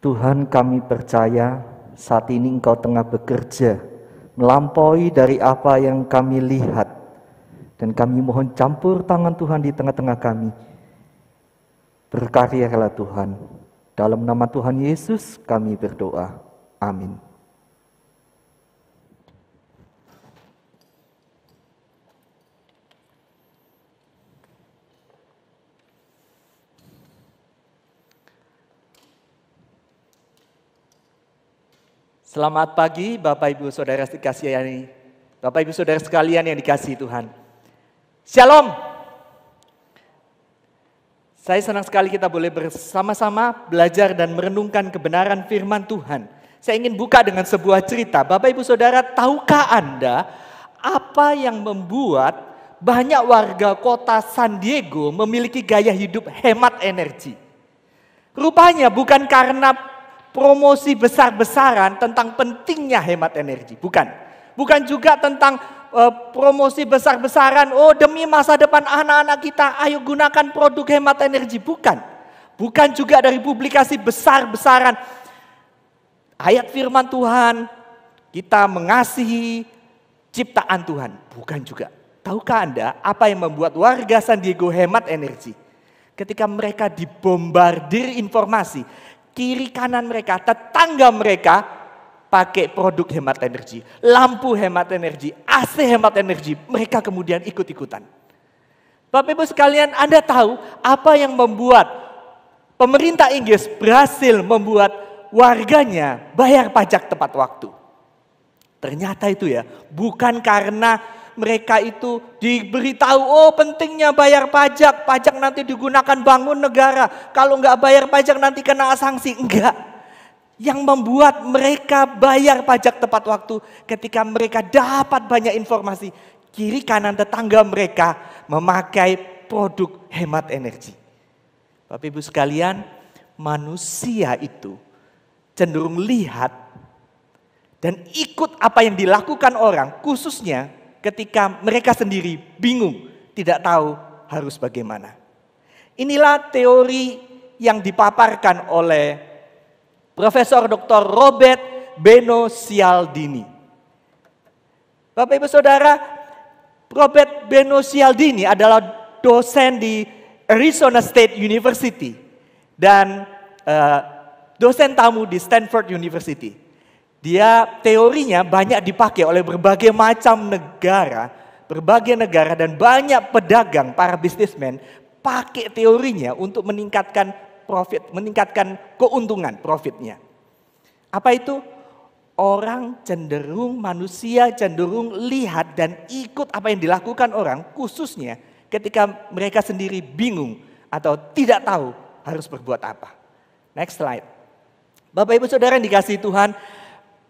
Tuhan, kami percaya saat ini Engkau tengah bekerja, melampaui dari apa yang kami lihat. Dan kami mohon campur tangan Tuhan di tengah-tengah kami. Berkaryalah Tuhan. Dalam nama Tuhan Yesus kami berdoa. Amin. Selamat pagi Bapak Ibu Saudara dikasihi, Bapak Ibu Saudara sekalian yang dikasihi Tuhan. Shalom. Saya senang sekali kita boleh bersama-sama belajar dan merenungkan kebenaran firman Tuhan. Saya ingin buka dengan sebuah cerita. Bapak Ibu Saudara, tahukah Anda apa yang membuat banyak warga kota San Diego memiliki gaya hidup hemat energi? Rupanya bukan karena promosi besar-besaran tentang pentingnya hemat energi. Bukan juga tentang promosi besar-besaran, oh demi masa depan anak-anak kita, ayo gunakan produk hemat energi. Bukan juga dari publikasi besar-besaran. Ayat firman Tuhan, kita mengasihi ciptaan Tuhan. Bukan juga. Tahukah Anda apa yang membuat warga San Diego hemat energi? Ketika mereka dibombardir informasi, kiri kanan mereka, tetangga mereka pakai produk hemat energi, lampu hemat energi, AC hemat energi, mereka kemudian ikut-ikutan. Bapak Ibu sekalian, Anda tahu apa yang membuat pemerintah Inggris berhasil membuat warganya bayar pajak tepat waktu? Ternyata itu ya, bukan karena mereka itu diberitahu, oh pentingnya bayar pajak, pajak nanti digunakan bangun negara, kalau nggak bayar pajak nanti kena sanksi. Enggak. Yang membuat mereka bayar pajak tepat waktu ketika mereka dapat banyak informasi, kiri kanan tetangga mereka memakai produk hemat energi. Bapak Ibu sekalian, manusia itu cenderung lihat dan ikut apa yang dilakukan orang, khususnya ketika mereka sendiri bingung, tidak tahu harus bagaimana. Inilah teori yang dipaparkan oleh Profesor Dr. Robert Beno Cialdini. Bapak Ibu Saudara, Robert Beno Cialdini adalah dosen di Arizona State University dan dosen tamu di Stanford University. Dia teorinya banyak dipakai oleh berbagai macam negara, dan banyak pedagang, para bisnismen pakai teorinya untuk meningkatkan profit, meningkatkan keuntungan profitnya. Apa itu? Manusia cenderung lihat dan ikut apa yang dilakukan orang, khususnya ketika mereka sendiri bingung atau tidak tahu harus berbuat apa. Next slide. Bapak Ibu Saudara yang dikasihi Tuhan,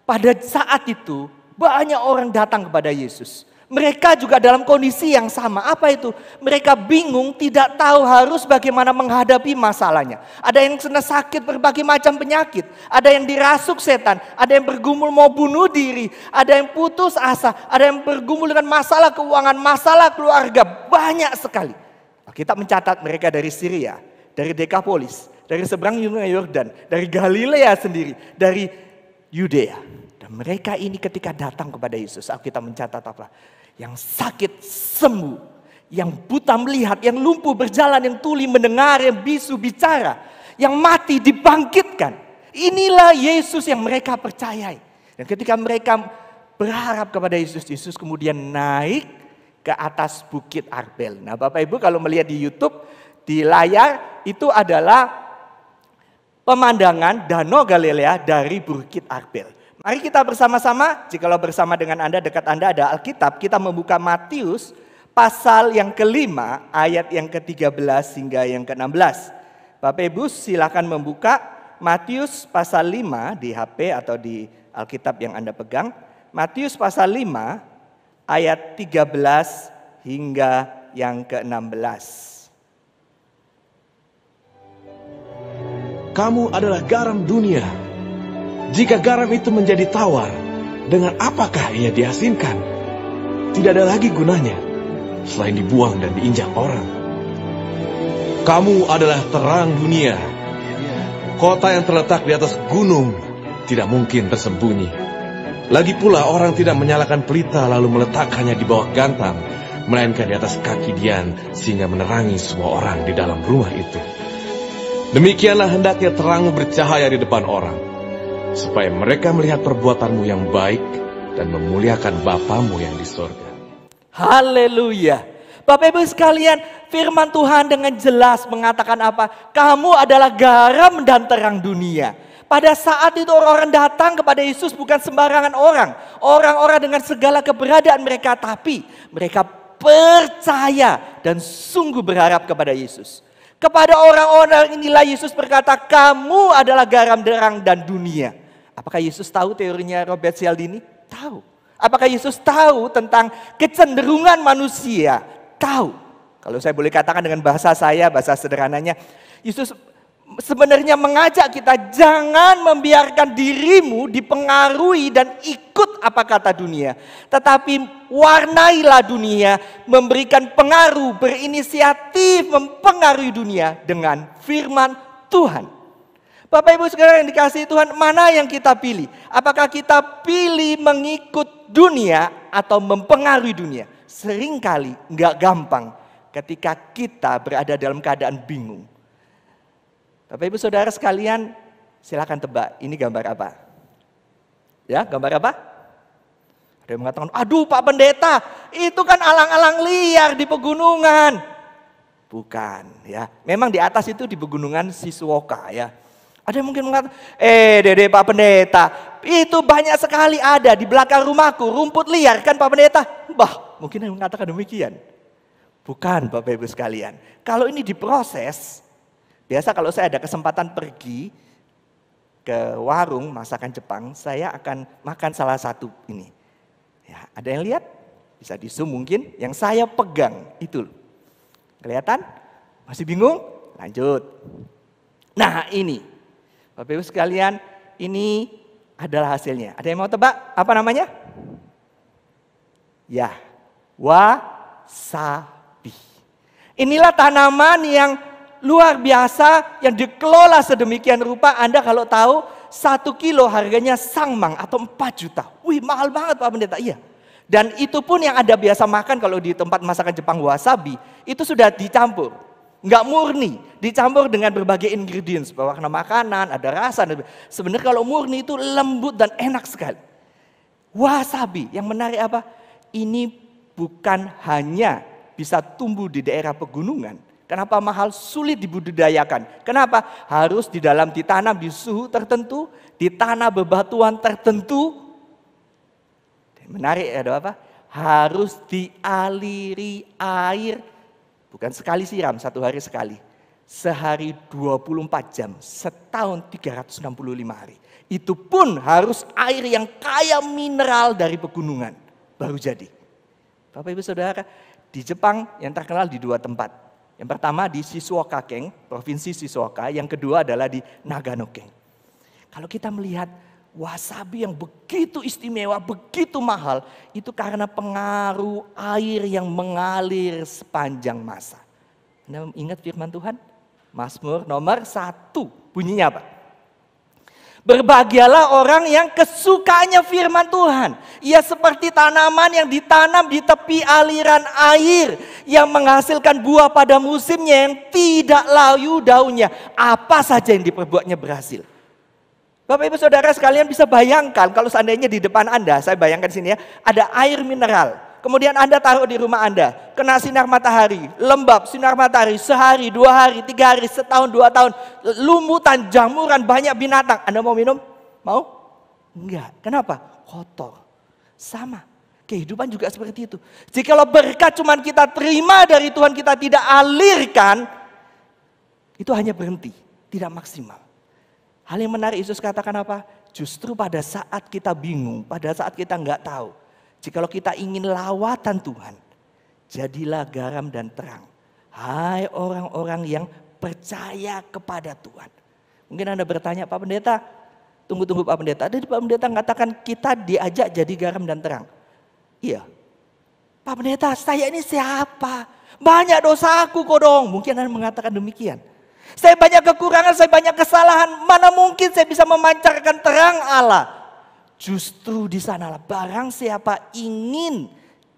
pada saat itu banyak orang datang kepada Yesus. Mereka juga dalam kondisi yang sama. Apa itu? Mereka bingung, tidak tahu harus bagaimana menghadapi masalahnya. Ada yang kena sakit berbagai macam penyakit. Ada yang dirasuk setan. Ada yang bergumul mau bunuh diri. Ada yang putus asa. Ada yang bergumul dengan masalah keuangan, masalah keluarga. Banyak sekali. Kita mencatat mereka dari Syria, dari Dekapolis, dari seberang Yordan, dari Galilea sendiri, dari Yudea. Dan mereka ini ketika datang kepada Yesus, kita mencatat apa? Yang sakit sembuh, yang buta melihat, yang lumpuh berjalan, yang tuli mendengar, yang bisu bicara, yang mati dibangkitkan. Inilah Yesus yang mereka percayai. Dan ketika mereka berharap kepada Yesus, Yesus kemudian naik ke atas Bukit Arbel. Nah Bapak Ibu kalau melihat di YouTube, di layar itu adalah pemandangan Danau Galilea dari Bukit Arbel. Mari kita bersama-sama, jikalau bersama dengan Anda, dekat Anda ada Alkitab, kita membuka Matius pasal yang ke-5 ayat yang ke-13 hingga yang ke-16. Bapak Ibu silakan membuka Matius pasal 5 di HP atau di Alkitab yang Anda pegang. Matius pasal 5 ayat 13 hingga yang ke-16. Kamu adalah garam dunia. Jika garam itu menjadi tawar, dengan apakah ia diasinkan? Tidak ada lagi gunanya, selain dibuang dan diinjak orang. Kamu adalah terang dunia. Kota yang terletak di atas gunung tidak mungkin tersembunyi. Lagi pula orang tidak menyalakan pelita lalu meletakkannya di bawah gantang, melainkan di atas kaki Dian sehingga menerangi semua orang di dalam rumah itu. Demikianlah hendaknya terangmu bercahaya di depan orang, supaya mereka melihat perbuatanmu yang baik dan memuliakan Bapamu yang di sorga. Haleluya. Bapak Ibu sekalian, firman Tuhan dengan jelas mengatakan apa? Kamu adalah garam dan terang dunia. Pada saat itu orang-orang datang kepada Yesus bukan sembarangan orang. Orang-orang dengan segala keberadaan mereka, tapi mereka percaya dan sungguh berharap kepada Yesus. Kepada orang-orang inilah Yesus berkata, kamu adalah garam, terang dan dunia. Apakah Yesus tahu teorinya Robert Cialdini? Tahu. Apakah Yesus tahu tentang kecenderungan manusia? Tahu. Kalau saya boleh katakan dengan bahasa saya, bahasa sederhananya, Yesus sebenarnya mengajak kita jangan membiarkan dirimu dipengaruhi dan ikut apa kata dunia. Tetapi warnailah dunia, memberikan pengaruh, berinisiatif mempengaruhi dunia dengan firman Tuhan. Bapak Ibu sekalian yang dikasihi Tuhan, mana yang kita pilih? Apakah kita pilih mengikut dunia atau mempengaruhi dunia? Seringkali nggak gampang ketika kita berada dalam keadaan bingung. Bapak Ibu Saudara sekalian, silakan tebak, ini gambar apa? Ya, gambar apa? Ada yang mengatakan, aduh Pak Pendeta, itu kan alang-alang liar di pegunungan. Bukan, ya. Memang di atas itu di pegunungan Shizuoka, ya. Ada yang mungkin mengatakan, Dede Pak Pendeta, itu banyak sekali ada di belakang rumahku, rumput liar kan Pak Pendeta? Bah, mungkin yang mengatakan demikian. Bukan Bapak Ibu sekalian. Kalau ini diproses, biasa kalau saya ada kesempatan pergi ke warung masakan Jepang, saya akan makan salah satu ini. Ya, ada yang lihat? Bisa di zoom mungkin. Yang saya pegang itu. Kelihatan? Masih bingung? Lanjut. Nah ini. Bapak Ibu sekalian, ini adalah hasilnya. Ada yang mau tebak? Apa namanya? Ya, wasabi. Inilah tanaman yang luar biasa, yang dikelola sedemikian rupa. Anda kalau tahu 1 kilo harganya sangmang atau 4 juta. Wih, mahal banget Pak Pendeta. Iya. Dan itu pun yang Anda biasa makan kalau di tempat masakan Jepang wasabi, itu sudah dicampur. Nggak murni, dicampur dengan berbagai ingredients, warna makanan, ada rasa. Sebenarnya kalau murni itu lembut dan enak sekali. Wasabi, yang menarik apa? Ini bukan hanya bisa tumbuh di daerah pegunungan. Kenapa mahal? Sulit dibudidayakan. Kenapa? Harus ditanam di suhu tertentu, di tanah bebatuan tertentu. Menarik ada apa? Harus dialiri air. Bukan sekali siram, 1 hari sekali. Sehari 24 jam, setahun 365 hari. Itu pun harus air yang kaya mineral dari pegunungan. Baru jadi. Bapak Ibu Saudara, di Jepang yang terkenal di 2 tempat. Yang pertama di Shizuoka-ken, Provinsi Shizuoka. Yang kedua adalah di Nagano-ken. Kalau kita melihat wasabi yang begitu istimewa, begitu mahal, itu karena pengaruh air yang mengalir sepanjang masa. Anda ingat firman Tuhan? Mazmur nomor 1, bunyinya apa? Berbahagialah orang yang kesukaannya firman Tuhan. Ia seperti tanaman yang ditanam di tepi aliran air, yang menghasilkan buah pada musimnya, yang tidak layu daunnya. Apa saja yang diperbuatnya berhasil. Bapak Ibu Saudara sekalian bisa bayangkan kalau seandainya di depan Anda, saya bayangkan sini ya, ada air mineral. Kemudian Anda taruh di rumah Anda, kena sinar matahari, lembab sinar matahari sehari, 2 hari, 3 hari, setahun, 2 tahun, lumutan, jamuran, banyak binatang. Anda mau minum? Mau? Enggak. Kenapa? Kotor. Sama. Kehidupan juga seperti itu. Jikalau berkat cuma kita terima dari Tuhan, kita tidak alirkan, itu hanya berhenti, tidak maksimal. Hal yang menarik Yesus katakan apa? Justru pada saat kita bingung, pada saat kita nggak tahu, jikalau kita ingin lawatan Tuhan, jadilah garam dan terang. Hai orang-orang yang percaya kepada Tuhan. Mungkin Anda bertanya, Pak Pendeta, tunggu Pak Pendeta. Tadi Pak Pendeta mengatakan kita diajak jadi garam dan terang. Iya. Pak Pendeta, saya ini siapa? Banyak dosaku kok dong. Mungkin Anda mengatakan demikian. Saya banyak kekurangan, saya banyak kesalahan. Mana mungkin saya bisa memancarkan terang Allah? Justru di sanalah barang siapa ingin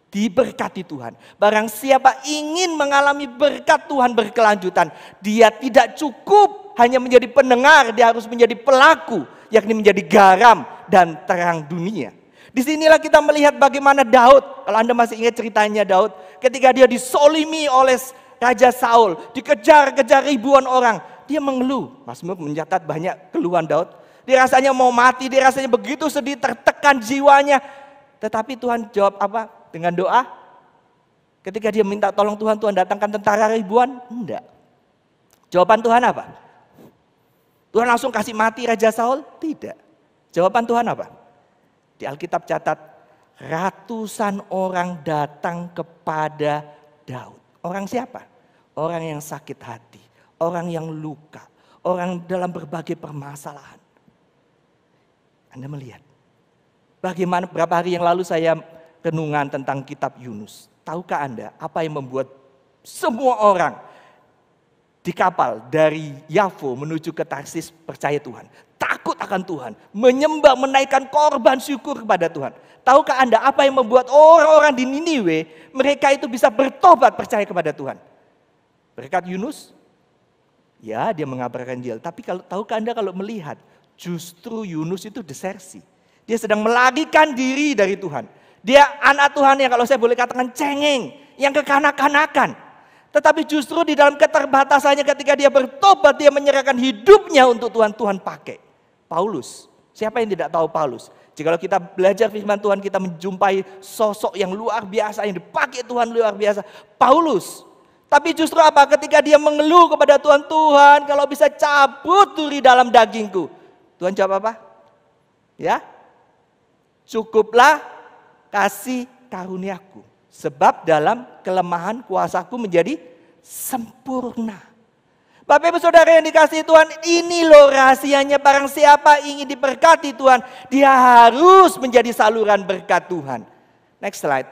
diberkati Tuhan. Barang siapa ingin mengalami berkat Tuhan berkelanjutan. Dia tidak cukup hanya menjadi pendengar, dia harus menjadi pelaku. Yakni menjadi garam dan terang dunia. Disinilah kita melihat bagaimana Daud. Kalau Anda masih ingat ceritanya Daud. Ketika dia disolimi oleh Raja Saul, dikejar-kejar ribuan orang. Dia mengeluh. Mazmur mencatat banyak keluhan Daud. Dia rasanya mau mati, dia rasanya begitu sedih, tertekan jiwanya. Tetapi Tuhan jawab apa? Dengan doa. Ketika dia minta tolong Tuhan, Tuhan datangkan tentara ribuan? Enggak. Jawaban Tuhan apa? Tuhan langsung kasih mati Raja Saul? Tidak. Jawaban Tuhan apa? Di Alkitab catat, ratusan orang datang kepada Daud. Orang siapa? Orang yang sakit hati, orang yang luka, orang dalam berbagai permasalahan. Anda melihat bagaimana beberapa hari yang lalu saya renungan tentang kitab Yunus. Tahukah Anda apa yang membuat semua orang di kapal dari Yafo menuju ke Tarsis percaya Tuhan? Takut akan Tuhan, menyembah, menaikkan korban syukur kepada Tuhan. Tahukah Anda apa yang membuat orang-orang di Niniwe, mereka itu bisa bertobat percaya kepada Tuhan? Berkat Yunus? Ya, dia mengabarkan Injil. Tapi tahukah Anda kalau melihat, justru Yunus itu desersi. Dia sedang melarikan diri dari Tuhan. Dia anak Tuhan yang kalau saya boleh katakan cengeng, yang kekanak-kanakan. Tetapi justru di dalam keterbatasannya ketika dia bertobat, dia menyerahkan hidupnya untuk Tuhan, Tuhan pakai. Paulus, siapa yang tidak tahu Paulus? Jika kita belajar firman Tuhan, kita menjumpai sosok yang luar biasa, yang dipakai Tuhan luar biasa. Paulus. Tapi justru apa? Ketika dia mengeluh kepada Tuhan, Tuhan kalau bisa cabut duri dalam dagingku. Tuhan jawab apa? Ya, cukuplah kasih karuniaku. Sebab dalam kelemahan kuasaku menjadi sempurna. Bapak Ibu Saudara yang dikasihi Tuhan, ini loh rahasianya. Barang siapa ingin diberkati Tuhan, dia harus menjadi saluran berkat Tuhan. Next slide.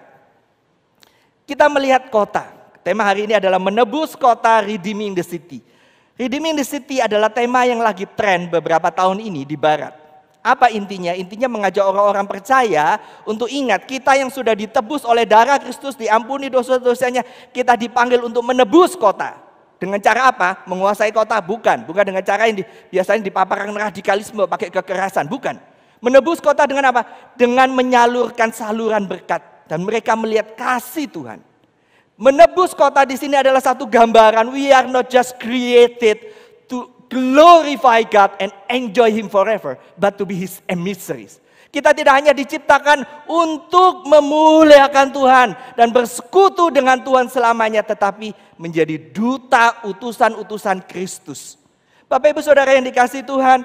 Kita melihat kota. Tema hari ini adalah menebus kota, redeeming the city. Redeeming the city adalah tema yang lagi tren beberapa tahun ini di barat. Apa intinya? Intinya mengajak orang-orang percaya untuk ingat kita yang sudah ditebus oleh darah Kristus, diampuni dosa-dosanya, kita dipanggil untuk menebus kota. Dengan cara apa? Menguasai kota? Bukan dengan cara yang biasanya dipaparkan radikalisme, pakai kekerasan. Bukan. Menebus kota dengan apa? Dengan menyalurkan saluran berkat. Dan mereka melihat kasih Tuhan. Menebus kota di sini adalah satu gambaran. We are not just created to glorify God and enjoy Him forever, but to be His emissaries. Kita tidak hanya diciptakan untuk memuliakan Tuhan dan bersekutu dengan Tuhan selamanya, tetapi menjadi duta utusan-utusan Kristus. Bapak Ibu Saudara yang dikasihi Tuhan,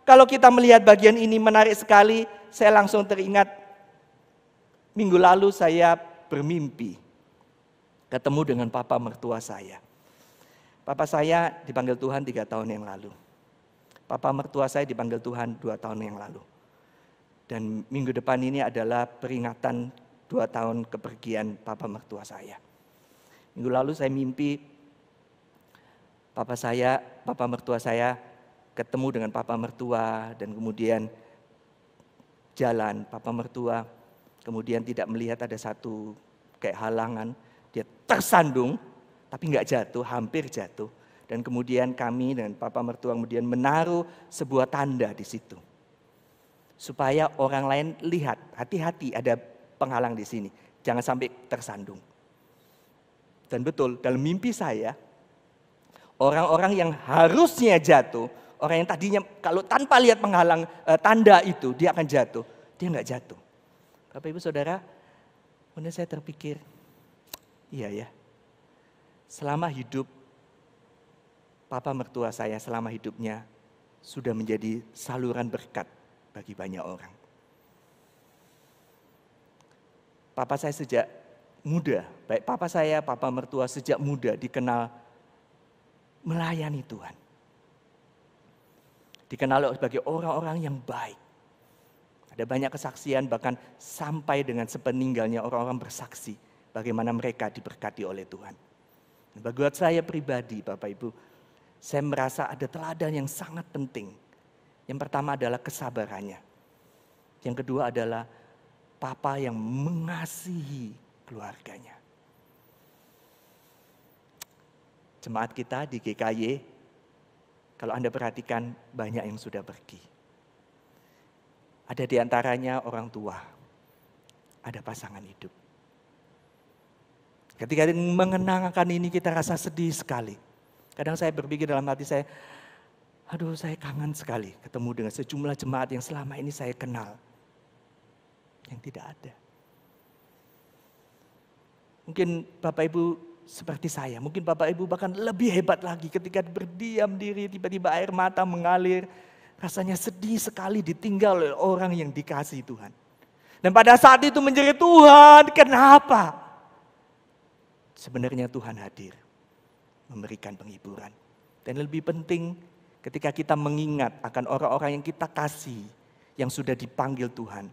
kalau kita melihat bagian ini menarik sekali, saya langsung teringat minggu lalu saya bermimpi ketemu dengan papa mertua saya. Papa saya dipanggil Tuhan 3 tahun yang lalu. Papa mertua saya dipanggil Tuhan 2 tahun yang lalu. Dan minggu depan ini adalah peringatan 2 tahun kepergian papa mertua saya. Minggu lalu saya mimpi papa mertua saya ketemu dengan papa mertua dan kemudian jalan papa mertua. Kemudian tidak melihat ada satu kayak halangan. Dia tersandung tapi nggak jatuh, hampir jatuh. Dan kemudian kami dan papa mertua kemudian menaruh sebuah tanda di situ. Supaya orang lain lihat, hati-hati ada penghalang di sini. Jangan sampai tersandung. Dan betul, dalam mimpi saya, orang-orang yang harusnya jatuh, orang yang tadinya kalau tanpa lihat penghalang tanda itu, dia akan jatuh. Dia nggak jatuh. Bapak Ibu Saudara, kemudian saya terpikir, iya ya, selama hidup, papa mertua saya selama hidupnya sudah menjadi saluran berkat bagi banyak orang. Papa saya sejak muda, baik papa saya, papa mertua sejak muda dikenal melayani Tuhan. Dikenal sebagai orang-orang yang baik. Ada banyak kesaksian bahkan sampai dengan sepeninggalnya orang-orang bersaksi bagaimana mereka diberkati oleh Tuhan. Buat saya pribadi Bapak Ibu, saya merasa ada teladan yang sangat penting. Yang pertama adalah kesabarannya. Yang kedua adalah papa yang mengasihi keluarganya. Jemaat kita di GKY, kalau Anda perhatikan banyak yang sudah pergi. Ada di antaranya orang tua, ada pasangan hidup. Ketika mengenangkan ini kita rasa sedih sekali. Kadang saya berpikir dalam hati saya, aduh saya kangen sekali ketemu dengan sejumlah jemaat yang selama ini saya kenal. Yang tidak ada. Mungkin Bapak Ibu seperti saya, mungkin Bapak Ibu bahkan lebih hebat lagi ketika berdiam diri tiba-tiba air mata mengalir. Rasanya sedih sekali ditinggal oleh orang yang dikasihi Tuhan. Dan pada saat itu menjerit, Tuhan kenapa? Sebenarnya Tuhan hadir memberikan penghiburan. Dan lebih penting ketika kita mengingat akan orang-orang yang kita kasih yang sudah dipanggil Tuhan.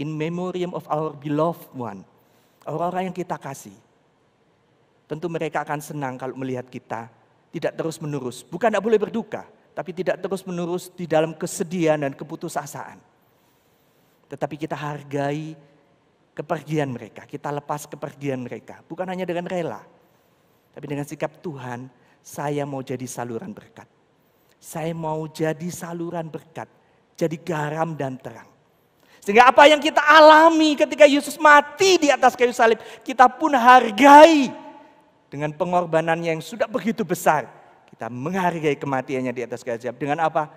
In memoriam of our beloved one. Orang-orang yang kita kasih. Tentu mereka akan senang kalau melihat kita tidak terus-menerus. Bukan tidak boleh berduka, tapi tidak terus-menerus di dalam kesedihan dan keputusasaan. Tetapi kita hargai kepergian mereka, kita lepas kepergian mereka. Bukan hanya dengan rela, tapi dengan sikap Tuhan, saya mau jadi saluran berkat. Saya mau jadi saluran berkat, jadi garam dan terang. Sehingga apa yang kita alami ketika Yesus mati di atas kayu salib, kita pun hargai. Dengan pengorbanannya yang sudah begitu besar, kita menghargai kematiannya di atas kayu salib. Dengan apa?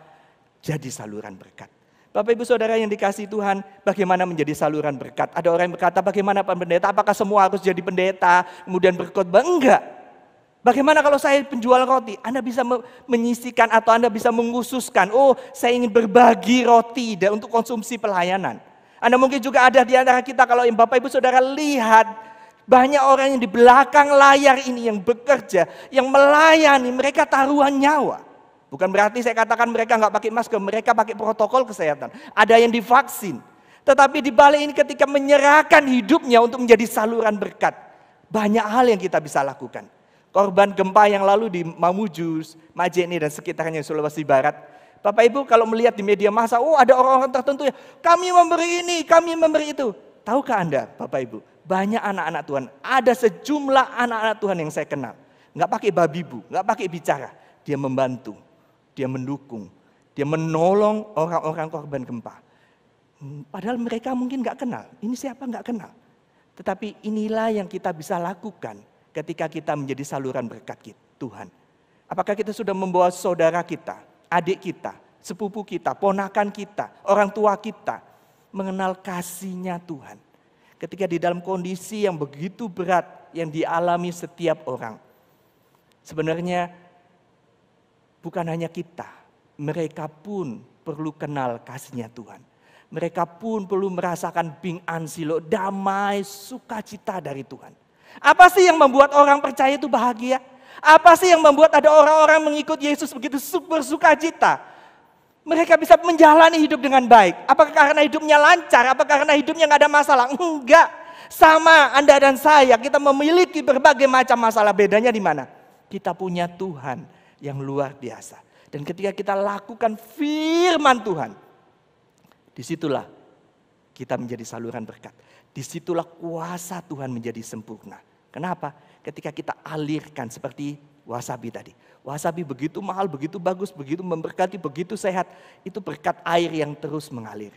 Jadi saluran berkat. Bapak Ibu Saudara yang dikasihi Tuhan, bagaimana menjadi saluran berkat? Ada orang yang berkata, bagaimana Pak Pendeta? Apakah semua harus jadi pendeta, kemudian berkhotbah? Enggak. Bagaimana kalau saya penjual roti? Anda bisa menyisikan atau Anda bisa mengkhususkan, oh saya ingin berbagi roti dan untuk konsumsi pelayanan. Anda mungkin juga ada di antara kita, kalau yang Bapak Ibu Saudara lihat, banyak orang yang di belakang layar ini yang bekerja, yang melayani, mereka taruhan nyawa. Bukan berarti saya katakan mereka nggak pakai masker, mereka pakai protokol kesehatan. Ada yang divaksin. Tetapi di balik ini ketika menyerahkan hidupnya untuk menjadi saluran berkat, banyak hal yang kita bisa lakukan. Korban gempa yang lalu di Mamuju, Majene dan sekitarnya Sulawesi Barat. Bapak Ibu kalau melihat di media massa, oh ada orang-orang tertentu ya, kami memberi ini, kami memberi itu. Tahukah Anda Bapak Ibu? Banyak anak-anak Tuhan, ada sejumlah anak-anak Tuhan yang saya kenal. Nggak pakai babibu, nggak pakai bicara. Dia membantu, dia mendukung, dia menolong orang-orang korban gempa. Padahal mereka mungkin nggak kenal, ini siapa nggak kenal. Tetapi inilah yang kita bisa lakukan ketika kita menjadi saluran berkat Tuhan. Apakah kita sudah membawa saudara kita, adik kita, sepupu kita, ponakan kita, orang tua kita mengenal kasih-Nya Tuhan. Ketika di dalam kondisi yang begitu berat yang dialami setiap orang. Sebenarnya bukan hanya kita, mereka pun perlu kenal kasih-Nya Tuhan. Mereka pun perlu merasakan bing ansilo, damai, sukacita dari Tuhan. Apa sih yang membuat orang percaya itu bahagia? Apa sih yang membuat ada orang-orang mengikut Yesus begitu bersukacita? Mereka bisa menjalani hidup dengan baik. Apakah karena hidupnya lancar? Apakah karena hidupnya nggak ada masalah? Enggak. Sama Anda dan saya, kita memiliki berbagai macam masalah. Bedanya di mana? Kita punya Tuhan yang luar biasa. Dan ketika kita lakukan firman Tuhan, disitulah kita menjadi saluran berkat. Disitulah kuasa Tuhan menjadi sempurna. Kenapa? Ketika kita alirkan seperti wasabi tadi. Wasabi begitu mahal, begitu bagus, begitu memberkati, begitu sehat. Itu berkat air yang terus mengalir.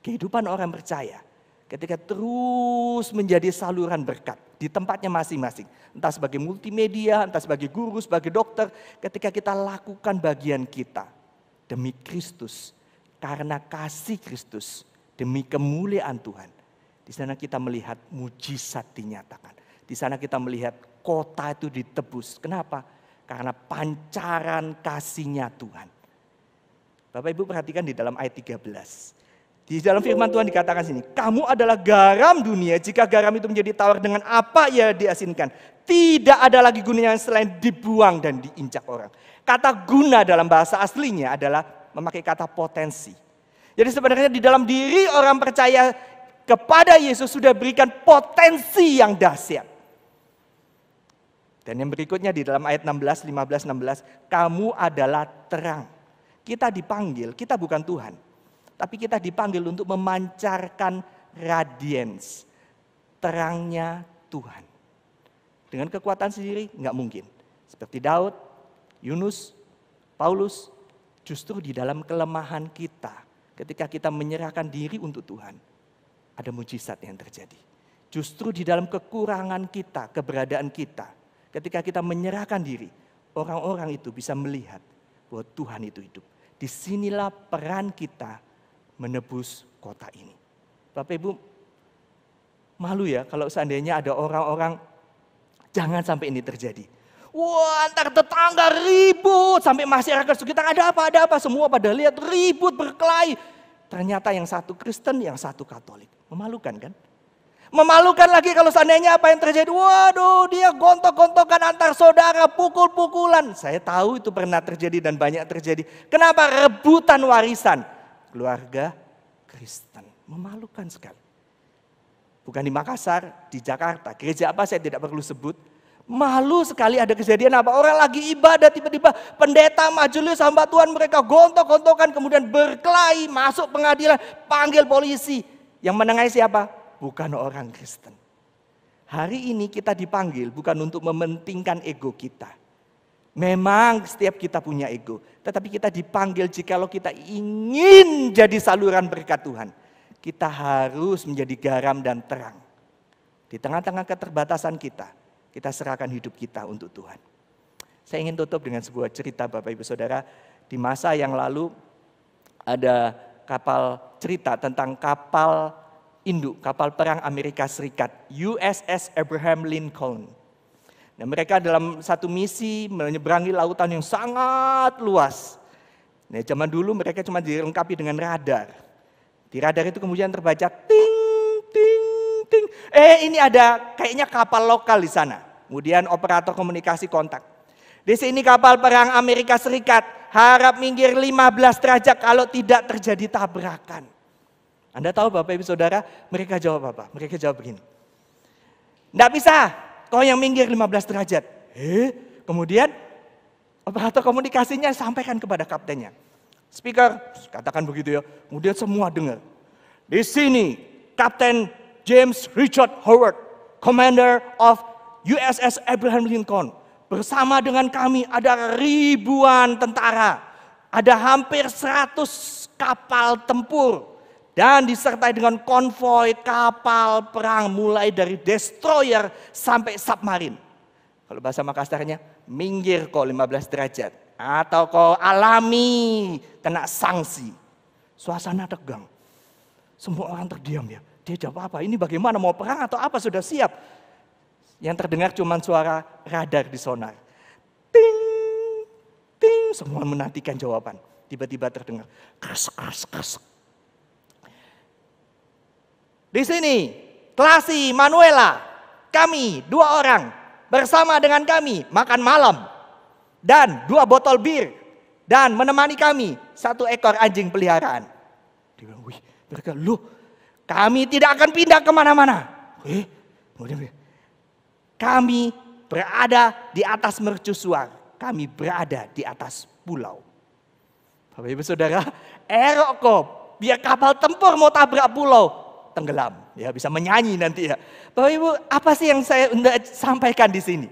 Kehidupan orang percaya ketika terus menjadi saluran berkat di tempatnya masing-masing. Entah sebagai multimedia, entah sebagai guru, sebagai dokter. Ketika kita lakukan bagian kita demi Kristus. Karena kasih Kristus, demi kemuliaan Tuhan. Di sana kita melihat mujizat dinyatakan. Di sana kita melihat kota itu ditebus. Kenapa? Karena pancaran kasih-Nya Tuhan. Bapak Ibu perhatikan di dalam ayat 13. Di dalam firman Tuhan dikatakan sini, kamu adalah garam dunia. Jika garam itu menjadi tawar, dengan apa ia diasinkan? Tidak ada lagi gunanya selain dibuang dan diinjak orang. Kata guna dalam bahasa aslinya adalah memakai kata potensi. Jadi sebenarnya di dalam diri orang percaya kepada Yesus sudah berikan potensi yang dahsyat. Dan yang berikutnya di dalam ayat 16, 15, 16, kamu adalah terang. Kita dipanggil, kita bukan Tuhan. Tapi kita dipanggil untuk memancarkan radiance, terangnya Tuhan. Dengan kekuatan sendiri nggak mungkin. Seperti Daud, Yunus, Paulus, justru di dalam kelemahan kita, ketika kita menyerahkan diri untuk Tuhan, ada mujizat yang terjadi. Justru di dalam kekurangan kita, keberadaan kita, ketika kita menyerahkan diri, orang-orang itu bisa melihat bahwa Tuhan itu hidup. Disinilah peran kita menebus kota ini. Bapak Ibu, malu ya kalau seandainya ada orang-orang, jangan sampai ini terjadi. Wah, antar tetangga ribut, sampai masyarakat sekitar ada apa, semua pada lihat ribut berkelahi. Ternyata yang satu Kristen, yang satu Katolik. Memalukan kan? Memalukan lagi kalau seandainya apa yang terjadi. Waduh, dia gontok-gontokan antar saudara, pukul-pukulan. Saya tahu itu pernah terjadi dan banyak terjadi. Kenapa? Rebutan warisan keluarga Kristen. Memalukan sekali. Bukan di Makassar, di Jakarta. Gereja apa saya tidak perlu sebut. Malu sekali ada kejadian apa. Orang lagi ibadah tiba-tiba pendeta majelis hamba Tuhan mereka gontok-gontokan. Kemudian berkelahi, masuk pengadilan, panggil polisi. Yang menengahi siapa? Bukan orang Kristen. Hari ini kita dipanggil bukan untuk mementingkan ego kita. Memang setiap kita punya ego. Tetapi kita dipanggil jikalau kita ingin jadi saluran berkat Tuhan. Kita harus menjadi garam dan terang. Di tengah-tengah keterbatasan kita serahkan hidup kita untuk Tuhan. Saya ingin tutup dengan sebuah cerita Bapak Ibu Saudara. Di masa yang lalu ada kapal cerita tentang kapal induk, kapal perang Amerika Serikat, USS Abraham Lincoln. Nah, mereka dalam satu misi menyeberangi lautan yang sangat luas. Nah, zaman dulu mereka cuma dilengkapi dengan radar. Di radar itu kemudian terbaca ting, ting, ting. Ini ada kayaknya kapal lokal di sana. Kemudian operator komunikasi kontak. Di sini kapal perang Amerika Serikat, harap minggir 15 derajat kalau tidak terjadi tabrakan. Anda tahu Bapak Ibu Saudara, mereka jawab apa? Mereka jawab begini. Nggak bisa, kau yang minggir 15 derajat. Kemudian operator komunikasinya sampaikan kepada kaptennya. Speaker, katakan begitu ya. Kemudian semua dengar. Di sini Kapten James Richard Howard, Commander of USS Abraham Lincoln. Bersama dengan kami ada ribuan tentara. Ada hampir 100 kapal tempur. Dan disertai dengan konvoi kapal perang mulai dari destroyer sampai submarine. Kalau bahasa Makassarnya, minggir kau 15 derajat. Atau kau alami kena sanksi. Suasana tegang. Semua orang terdiam ya. Dia jawab apa? Ini bagaimana mau perang atau apa? Sudah siap. Yang terdengar cuma suara radar di sonar. Ting, ting. Semua menantikan jawaban. Tiba-tiba terdengar. Kres, kres, kres. Di sini, Klasi, Manuela, kami 2 orang bersama dengan kami makan malam dan 2 botol bir dan menemani kami 1 ekor anjing peliharaan. Dia bilang, wih, mereka, loh, kami tidak akan pindah kemana-mana. Kami berada di atas mercusuar, kami berada di atas pulau. Bapak Ibu Saudara, erok kok, biar kapal tempur mau tabrak pulau. Tenggelam, ya bisa menyanyi nanti ya. Bapak Ibu, apa sih yang saya sampaikan di sini?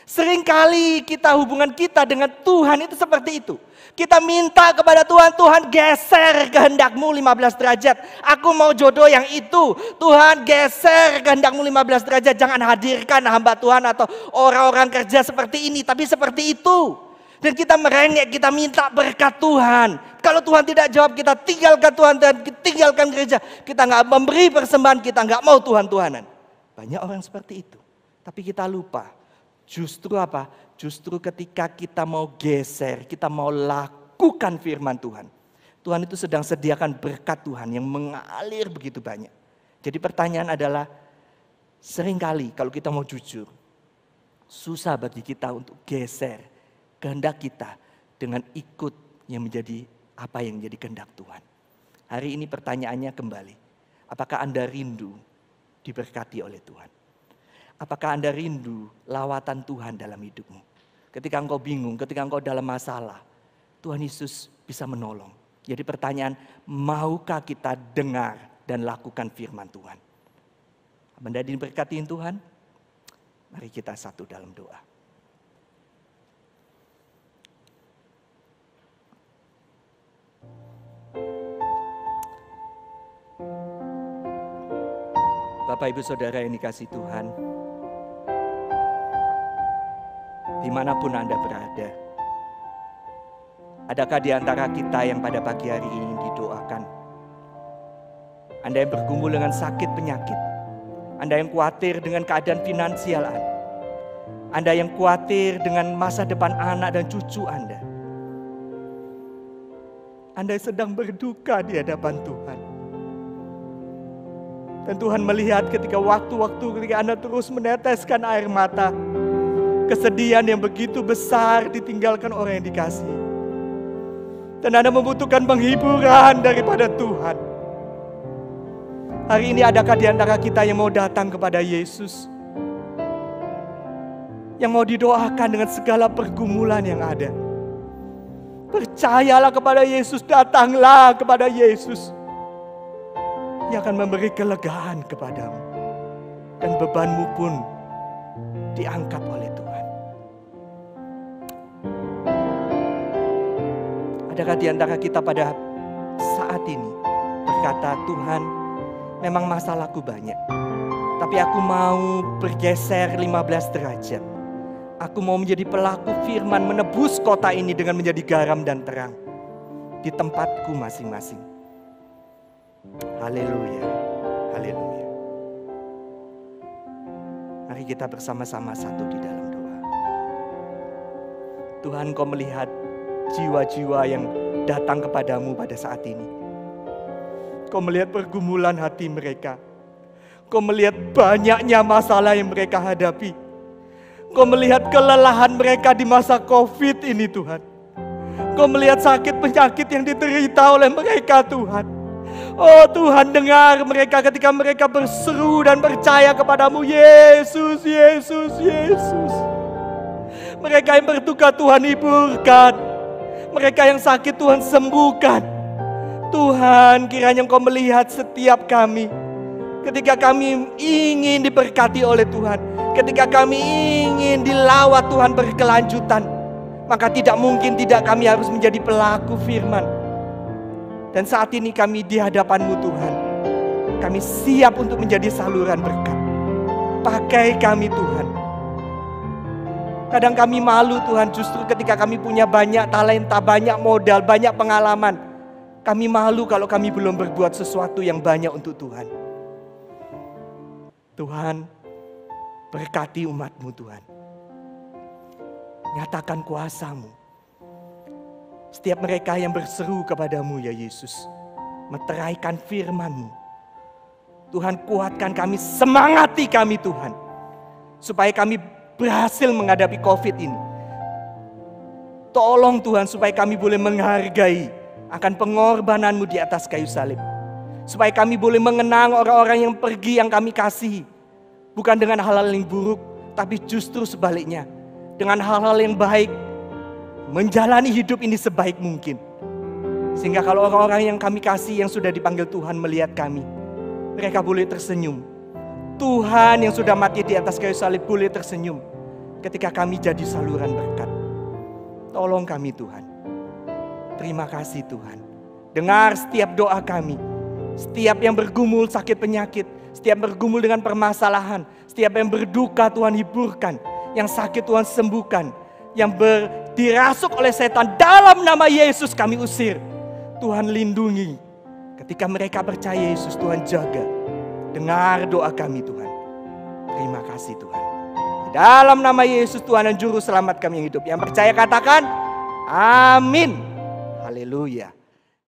Seringkali hubungan kita dengan Tuhan itu seperti itu. Kita minta kepada Tuhan, Tuhan geser kehendakmu 15 derajat. Aku mau jodoh yang itu. Tuhan geser kehendakmu 15 derajat. Jangan hadirkan hamba Tuhan atau orang-orang kerja seperti ini, tapi seperti itu. Dan kita merengek, kita minta berkat Tuhan. Kalau Tuhan tidak jawab, kita tinggalkan Tuhan dan tinggalkan gereja. Kita nggak memberi persembahan, kita nggak mau Tuhan-Tuhanan. Banyak orang seperti itu. Tapi kita lupa. Justru apa? Justru ketika kita mau geser, kita mau lakukan firman Tuhan. Tuhan itu sedang sediakan berkat Tuhan yang mengalir begitu banyak. Jadi pertanyaan adalah, seringkali kalau kita mau jujur, susah bagi kita untuk geser kehendak kita dengan ikut yang menjadi apa yang menjadi kehendak Tuhan. Hari ini pertanyaannya kembali, apakah Anda rindu diberkati oleh Tuhan? Apakah Anda rindu lawatan Tuhan dalam hidupmu? Ketika engkau bingung, ketika engkau dalam masalah, Tuhan Yesus bisa menolong. Jadi pertanyaan, maukah kita dengar dan lakukan firman Tuhan? Benda diberkatiin Tuhan, mari kita satu dalam doa. Bapak Ibu Saudara yang dikasihi Tuhan, dimanapun Anda berada, adakah di antara kita yang pada pagi hari ini didoakan? Anda yang bergumul dengan sakit penyakit, Anda yang khawatir dengan keadaan finansial Anda yang khawatir dengan masa depan anak dan cucu Anda yang sedang berduka di hadapan Tuhan. Dan Tuhan melihat ketika waktu-waktu ketika Anda terus meneteskan air mata, kesedihan yang begitu besar ditinggalkan orang yang dikasihi. Dan Anda membutuhkan penghiburan daripada Tuhan. Hari ini adakah di antara kita yang mau datang kepada Yesus? Yang mau didoakan dengan segala pergumulan yang ada. Percayalah kepada Yesus, datanglah kepada Yesus. Yang akan memberi kelegaan kepadamu. Dan bebanmu pun diangkat oleh Tuhan. Adakah di antara kita pada saat ini berkata, Tuhan, memang masalahku banyak, tapi aku mau bergeser 15 derajat. Aku mau menjadi pelaku firman, menebus kota ini dengan menjadi garam dan terang di tempatku masing-masing. Haleluya, haleluya. Mari kita bersama-sama satu di dalam doa. Tuhan, Kau melihat jiwa-jiwa yang datang kepadamu pada saat ini. Kau melihat pergumulan hati mereka. Kau melihat banyaknya masalah yang mereka hadapi. Kau melihat kelelahan mereka di masa COVID ini Tuhan. Kau melihat sakit penyakit yang diderita oleh mereka Tuhan. Oh Tuhan, dengar mereka ketika mereka berseru dan percaya kepadamu, Yesus, Yesus, Yesus. Mereka yang berduka Tuhan hiburkan. Mereka yang sakit Tuhan sembuhkan. Tuhan, kiranya Engkau melihat setiap kami. Ketika kami ingin diberkati oleh Tuhan, ketika kami ingin dilawat Tuhan berkelanjutan, maka tidak mungkin tidak kami harus menjadi pelaku firman. Dan saat ini kami di hadapan-Mu Tuhan, kami siap untuk menjadi saluran berkat. Pakai kami Tuhan. Kadang kami malu Tuhan, justru ketika kami punya banyak talenta, banyak modal, banyak pengalaman, kami malu kalau kami belum berbuat sesuatu yang banyak untuk Tuhan. Tuhan, berkati umat-Mu Tuhan. Nyatakan kuasa-Mu. Setiap mereka yang berseru kepadamu ya Yesus, meteraikan firman-Mu. Tuhan, kuatkan kami, semangati kami Tuhan, supaya kami berhasil menghadapi COVID ini. Tolong Tuhan supaya kami boleh menghargai akan pengorbanan-Mu di atas kayu salib. Supaya kami boleh mengenang orang-orang yang pergi yang kami kasihi. Bukan dengan hal-hal yang buruk, tapi justru sebaliknya. Dengan hal-hal yang baik, menjalani hidup ini sebaik mungkin. Sehingga kalau orang-orang yang kami kasih yang sudah dipanggil Tuhan melihat kami, mereka boleh tersenyum. Tuhan yang sudah mati di atas kayu salib boleh tersenyum ketika kami jadi saluran berkat. Tolong kami Tuhan. Terima kasih Tuhan. Dengar setiap doa kami. Setiap yang bergumul sakit penyakit, setiap bergumul dengan permasalahan, setiap yang berduka Tuhan hiburkan, yang sakit Tuhan sembuhkan, yang dirasuk oleh setan dalam nama Yesus kami usir. Tuhan lindungi. Ketika mereka percaya Yesus, Tuhan jaga. Dengar doa kami Tuhan. Terima kasih Tuhan. Dalam nama Yesus Tuhan dan Juru Selamat kami yang hidup. Yang percaya katakan, amin. Haleluya.